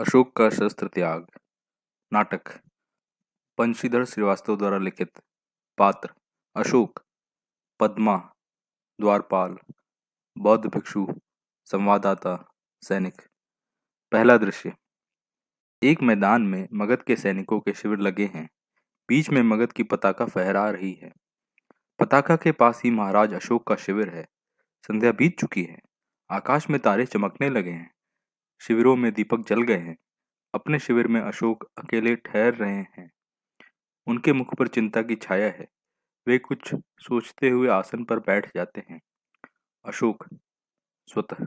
अशोक का शस्त्र त्याग। नाटक। बंशीधर श्रीवास्तव द्वारा लिखित। पात्र: अशोक, पद्मा, द्वारपाल, बौद्ध भिक्षु, संवाददाता, सैनिक। पहला दृश्य। एक मैदान में मगध के सैनिकों के शिविर लगे हैं। बीच में मगध की पताका फहरा रही है। पताका के पास ही महाराज अशोक का शिविर है। संध्या बीत चुकी है। आकाश में तारे चमकने लगे हैं। शिविरों में दीपक जल गए हैं। अपने शिविर में अशोक अकेले ठहर रहे हैं। उनके मुख पर चिंता की छाया है। वे कुछ सोचते हुए आसन पर बैठ जाते हैं। अशोक स्वतः: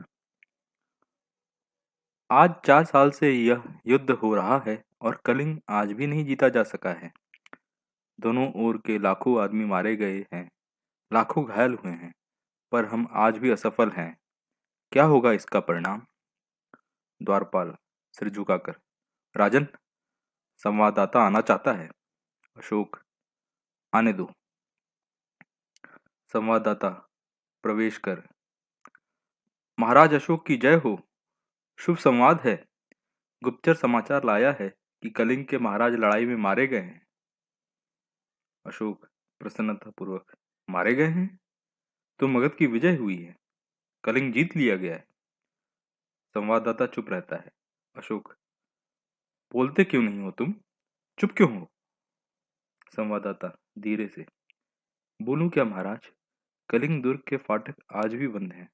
आज 4 साल से यह युद्ध हो रहा है और कलिंग आज भी नहीं जीता जा सका है। दोनों ओर के लाखों आदमी मारे गए हैं, लाखों घायल हुए हैं, पर हम आज भी असफल हैं। क्या होगा इसका परिणाम? द्वारपाल सिर झुकाकर: राजन, संवाददाता आना चाहता है। अशोक: आने दो। संवाददाता प्रवेश कर: महाराज अशोक की जय हो। शुभ संवाद है। गुप्तचर समाचार लाया है कि कलिंग के महाराज लड़ाई में मारे गए हैं। अशोक प्रसन्नता पूर्वक: मारे गए हैं तो मगध की विजय हुई है। कलिंग जीत लिया गया है। संवाददाता चुप रहता है। अशोक: बोलते क्यों नहीं हो तुम? चुप क्यों हो? संवाददाता धीरे से: बोलूं क्या महाराज? कलिंग दुर्ग के फाटक आज भी बंद हैं।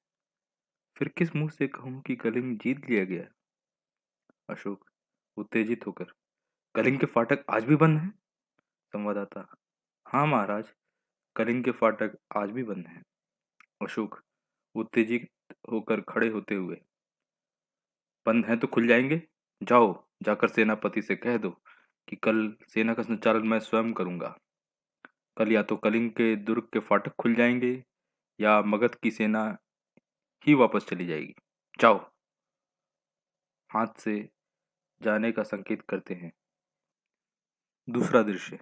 फिर किस मुंह से कहूं कि कलिंग जीत लिया गया? अशोक उत्तेजित होकर: कलिंग के फाटक आज भी बंद हैं? संवाददाता: हाँ महाराज, कलिंग के फाटक आज भी बंद हैं। अशोक उत्तेजित होकर खड़े होते हुए: बंद हैं तो खुल जाएंगे। जाओ, जाकर सेनापति से कह दो कि कल सेना का संचालन मैं स्वयं करूंगा। कल या तो कलिंग के दुर्ग के फाटक खुल जाएंगे या मगध की सेना ही वापस चली जाएगी। जाओ। हाथ से जाने का संकेत करते हैं। दूसरा दृश्य।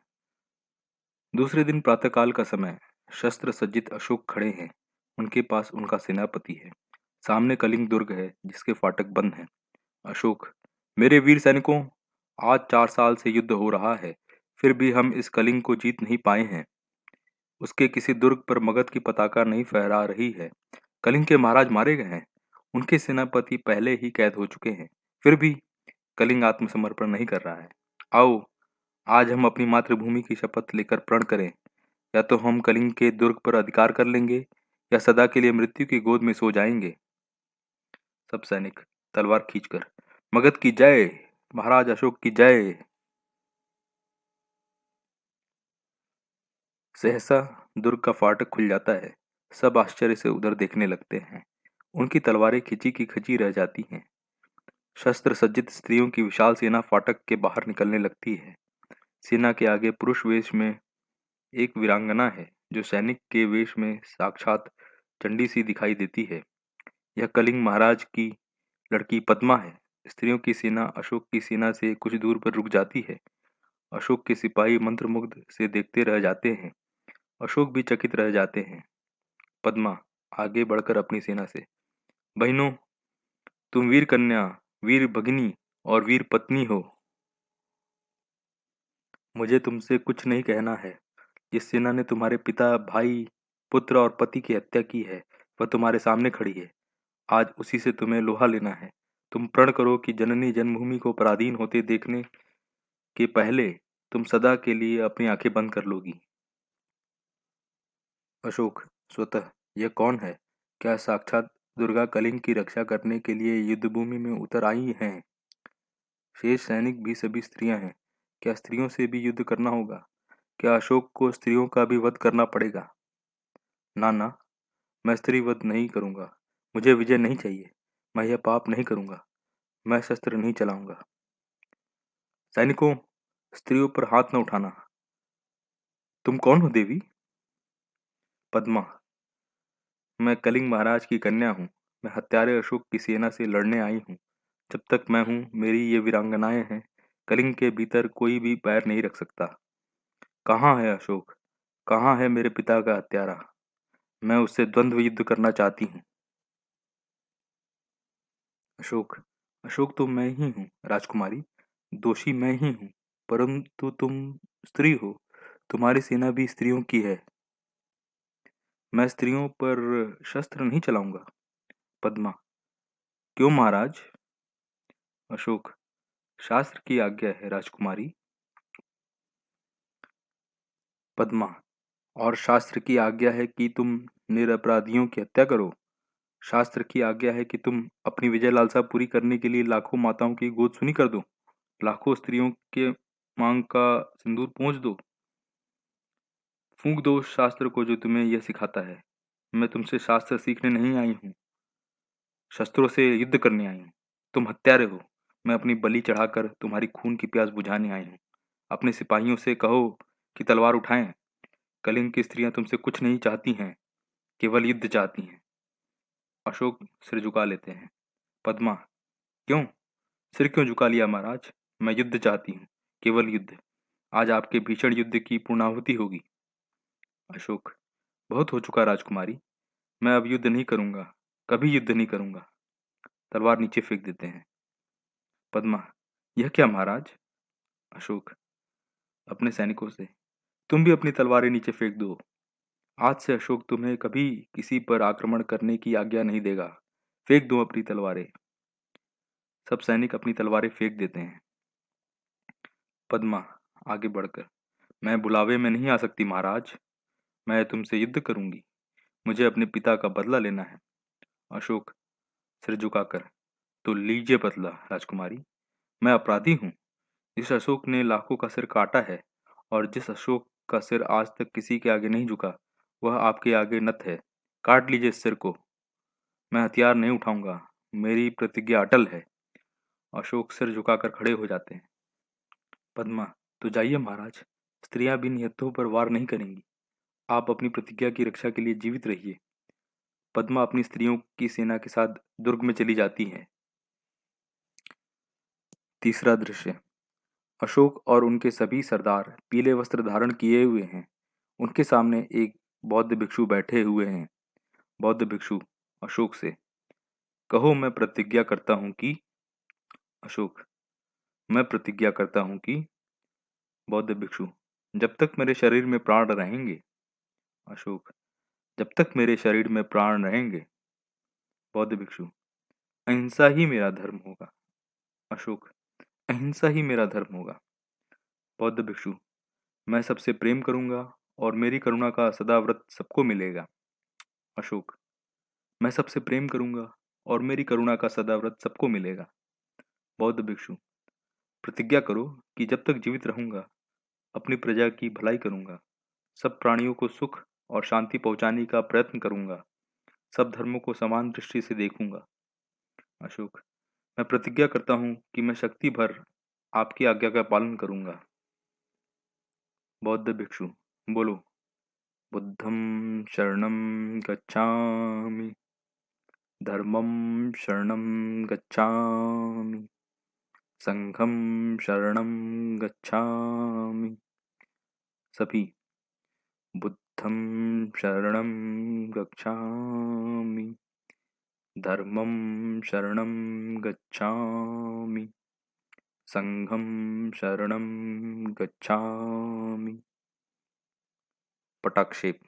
दूसरे दिन प्रातःकाल का समय। शस्त्र सज्जित अशोक खड़े हैं। उनके पास उनका सेनापति है। सामने कलिंग दुर्ग है जिसके फाटक बंद हैं। अशोक: मेरे वीर सैनिकों, आज 4 साल से युद्ध हो रहा है, फिर भी हम इस कलिंग को जीत नहीं पाए हैं। उसके किसी दुर्ग पर मगध की पताका नहीं फहरा रही है। कलिंग के महाराज मारे गए हैं। उनके सेनापति पहले ही कैद हो चुके हैं। फिर भी कलिंग आत्मसमर्पण नहीं कर रहा है। आओ, आज हम अपनी मातृभूमि की शपथ लेकर प्रण करें। या तो हम कलिंग के दुर्ग पर अधिकार कर लेंगे या सदा के लिए मृत्यु की गोद में सो जाएंगे। सब सैनिक तलवार खींचकर: मगध की जय, महाराज अशोक की जय। सहसा दुर्ग का फाटक खुल जाता है। सब आश्चर्य से उधर देखने लगते हैं। उनकी तलवारें खिंची की खिंची रह जाती हैं। शस्त्र सज्जित स्त्रियों की विशाल सेना फाटक के बाहर निकलने लगती है। सेना के आगे पुरुष वेश में एक वीरांगना है जो सैनिक के वेश में साक्षात चंडी सी दिखाई देती है। यह कलिंग महाराज की लड़की पद्मा है। स्त्रियों की सेना अशोक की सेना से कुछ दूर पर रुक जाती है। अशोक के सिपाही मंत्रमुग्ध से देखते रह जाते हैं। अशोक भी चकित रह जाते हैं। पद्मा आगे बढ़कर अपनी सेना से: बहनों, तुम वीर कन्या, वीर भगिनी और वीर पत्नी हो। मुझे तुमसे कुछ नहीं कहना है। जिस सेना ने तुम्हारे पिता, भाई, पुत्र और पति की हत्या की है वह तुम्हारे सामने खड़ी है। आज उसी से तुम्हें लोहा लेना है। तुम प्रण करो कि जननी जन्मभूमि को पराधीन होते देखने के पहले तुम सदा के लिए अपनी आंखें बंद कर लोगी। अशोक स्वतः: यह कौन है? क्या साक्षात दुर्गा कलिंग की रक्षा करने के लिए युद्धभूमि में उतर आई हैं? शेष सैनिक भी सभी स्त्रियां हैं। क्या स्त्रियों से भी युद्ध करना होगा? क्या अशोक को स्त्रियों का भी वध करना पड़ेगा? ना ना, मैं स्त्री वध नहीं करूंगा। मुझे विजय नहीं चाहिए। मैं यह पाप नहीं करूंगा। मैं शस्त्र नहीं चलाऊंगा। सैनिकों, स्त्रियों पर हाथ न उठाना। तुम कौन हो देवी? पद्मा: मैं कलिंग महाराज की कन्या हूँ। मैं हत्यारे अशोक की सेना से लड़ने आई हूँ। जब तक मैं हूँ, मेरी ये वीरांगनाएं हैं। कलिंग के भीतर कोई भी पैर नहीं रख सकता। कहाँ है अशोक? कहाँ है मेरे पिता का हत्यारा? मैं उससे द्वंद्व युद्ध करना चाहती हूँ। अशोक: अशोक तो मैं ही हूँ राजकुमारी, दोषी मैं ही हूँ, परंतु तुम स्त्री हो, तुम्हारी सेना भी स्त्रियों की है। मैं स्त्रियों पर शस्त्र नहीं चलाऊंगा। पद्मा, क्यों महाराज? अशोक, शास्त्र की आज्ञा है राजकुमारी। पद्मा, और शास्त्र की आज्ञा है कि तुम निरपराधियों की हत्या करो। शास्त्र की आज्ञा है कि तुम अपनी विजय लालसा पूरी करने के लिए लाखों माताओं की गोद सुनी कर दो, लाखों स्त्रियों के मांग का सिंदूर पोंछ दो। फूंक दो शास्त्र को जो तुम्हें यह सिखाता है। मैं तुमसे शास्त्र सीखने नहीं आई हूँ, शस्त्रों से युद्ध करने आई हूँ। तुम हत्यारे हो, मैं अपनी बलि चढ़ाकर तुम्हारी खून की प्यास बुझाने आई हूँ। अपने सिपाहियों से कहो कि तलवार उठाएं। कलिंग की स्त्रियां तुमसे कुछ नहीं चाहती हैं, केवल युद्ध चाहती हैं। अशोक सिर झुका लेते हैं। पद्मा, क्यों? सिर क्यों झुका लिया महाराज? मैं युद्ध चाहती हूँ, केवल युद्ध। आज आपके भीषण युद्ध की पूर्णाहुति होगी। अशोक, बहुत हो चुका राजकुमारी, मैं अब युद्ध नहीं करूंगा, कभी युद्ध नहीं करूंगा। तलवार नीचे फेंक देते हैं। पद्मा, यह क्या महाराज? अशोक अपने सैनिकों से, तुम भी अपनी तलवारें नीचे फेंक दो। आज से अशोक तुम्हें कभी किसी पर आक्रमण करने की आज्ञा नहीं देगा। फेंक दो अपनी तलवारें। सब सैनिक अपनी तलवारें फेंक देते हैं। पद्मा आगे बढ़कर, मैं बुलावे में नहीं आ सकती महाराज, मैं तुमसे युद्ध करूंगी, मुझे अपने पिता का बदला लेना है। अशोक सिर झुकाकर, तो लीजिए बदला राजकुमारी। मैं अपराधी हूँ, जिस अशोक ने लाखों का सिर काटा है और जिस अशोक का सिर आज तक किसी के आगे नहीं झुका, वह आपके आगे नत है। काट लीजिए इस सिर को। मैं हथियार नहीं उठाऊंगा, मेरी प्रतिज्ञा अटल है। अशोक सिर झुकाकर खड़े हो जाते हैं। पद्मा, तो जाइए महाराज, स्त्रियां भी निहत्थों पर वार नहीं करेंगी। आप अपनी प्रतिज्ञा की रक्षा के लिए जीवित रहिए। पद्मा अपनी स्त्रियों की सेना के साथ दुर्ग में चली जाती है। तीसरा दृश्य, अशोक और उनके सभी सरदार पीले वस्त्र धारण किए हुए हैं। उनके सामने एक बौद्ध भिक्षु बैठे हुए हैं। बौद्ध भिक्षु अशोक से, कहो मैं प्रतिज्ञा करता हूँ कि। अशोक, मैं प्रतिज्ञा करता हूँ कि। बौद्ध भिक्षु, जब तक मेरे शरीर में प्राण रहेंगे। अशोक, जब तक मेरे शरीर में प्राण रहेंगे। बौद्ध भिक्षु, अहिंसा ही मेरा धर्म होगा। अशोक, अहिंसा ही मेरा धर्म होगा। बौद्ध भिक्षु, मैं सबसे प्रेम करूंगा और मेरी करुणा का सदा व्रत सबको मिलेगा। अशोक, मैं सबसे प्रेम करूंगा और मेरी करुणा का सदा व्रत सबको मिलेगा। बौद्ध भिक्षु, प्रतिज्ञा करो कि जब तक जीवित रहूंगा अपनी प्रजा की भलाई करूंगा, सब प्राणियों को सुख और शांति पहुंचाने का प्रयत्न करूंगा, सब धर्मों को समान दृष्टि से देखूंगा। अशोक, मैं प्रतिज्ञा करता हूं कि मैं शक्ति भर आपकी आज्ञा का पालन करूंगा। बौद्ध भिक्षु, बोलो। बुद्धं शरणं गच्छामि, धर्मं शरणं गच्छामि, संघं शरणं गच्छामि। सभी, बुद्धं शरणं गच्छामि, धर्मं शरणं गच्छामि, संघं शरणं गच्छामि। पटाक्षेप।